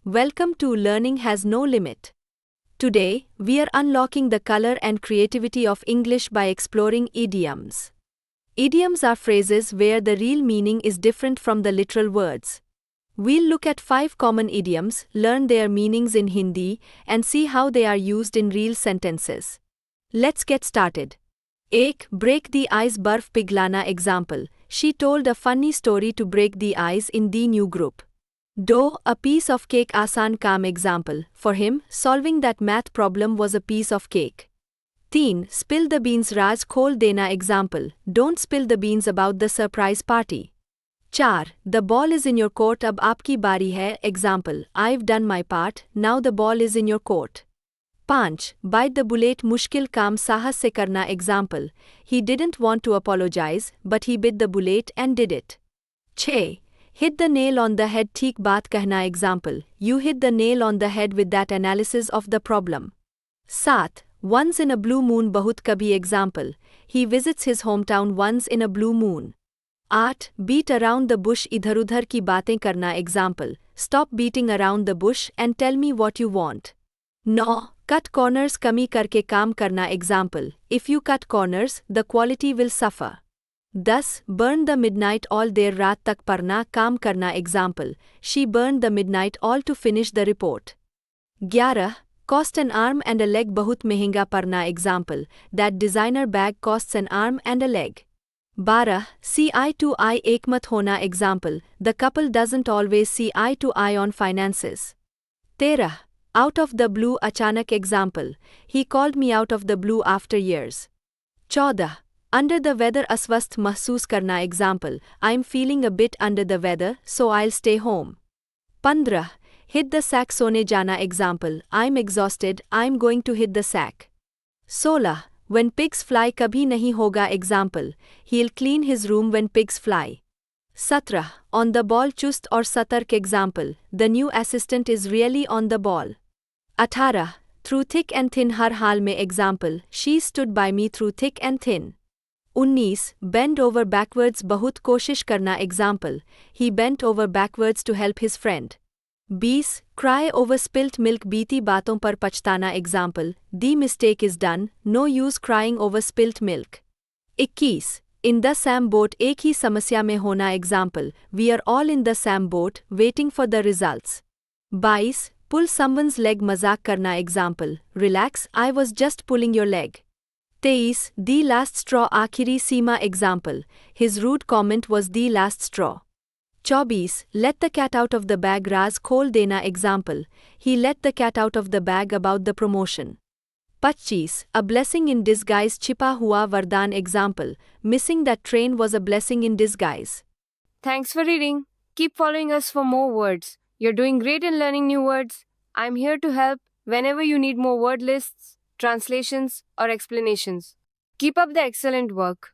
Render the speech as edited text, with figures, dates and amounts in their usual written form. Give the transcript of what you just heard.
Welcome to Learning Has No Limit. Today, we are unlocking the color and creativity of English by exploring idioms. Idioms are phrases where the real meaning is different from the literal words. We'll look at 5 common idioms, learn their meanings in Hindi, and see how they are used in real sentences. Let's get started. 1. Break the ice barf piglana example. She told a funny story to break the ice in the new group. 2. A piece of cake आसान काम example. For him, solving that math problem was a piece of cake. 3. Spill the beans राज खोल देना example. Don't spill the beans about the surprise party. 4. The ball is in your court अब आपकी बारी है example. I've done my part, now the ball is in your court. 5. Bite the bullet मुश्किल काम साहस से करना example. He didn't want to apologize, but he bit the bullet and did it. 6. Hit the nail on the head ठीक बात कहना example. You hit the nail on the head with that analysis of the problem. 7. Once in a blue moon बहुत कभी example. He visits his hometown once in a blue moon. 8. Beat around the bush इधर उधर की बातें करना example. Stop beating around the bush and tell me what you want. 9. Cut corners कमी करके काम करना example. If you cut corners, the quality will suffer. 10. Burn the midnight oil देर रात तक पढ़ना काम करना example. She burned the midnight oil to finish the report. 11. Cost an arm and a leg बहुत महंगा पढ़ना example. That designer bag costs an arm and a leg. 12. See eye to eye एकमत होना example. The couple doesn't always see eye to eye on finances. 13. Out of the blue अचानक example. He called me out of the blue after years. 14. Under the weather अस्वस्थ महसूस करना example. I'm feeling a bit under the weather, so I'll stay home. 15. Hit the sack सोने जाना example. I'm exhausted, I'm going to hit the sack. 16. When pigs fly कभी नहीं होगा example. He'll clean his room when pigs fly. 17. On the ball चुस्त और सतर्क example. The new assistant is really on the ball. 18. Through thick and thin हर हाल में example. She stood by me through thick and thin. 19. Bend over backwards बहुत कोशिश करना example. He bent over backwards to help his friend. 20. Cry over spilt milk बीती बातों पर पछताना example. The mistake is done, no use crying over spilt milk. 21. In the same boat एक ही समस्या में होना example. We are all in the same boat, waiting for the results. 22. Pull someone's leg मजाक करना example. Relax, I was just pulling your leg. 23. The last straw आखिरी सीमा example. His rude comment was the last straw. 24. Let the cat out of the bag राज खोल देना example. He let the cat out of the bag about the promotion. 25. A blessing in disguise छिपा हुआ वरदान example. Missing that train was a blessing in disguise. Thanks for reading. Keep following us for more words. You're doing great in learning new words. I'm here to help whenever you need more word lists, translations, or explanations. Keep up the excellent work.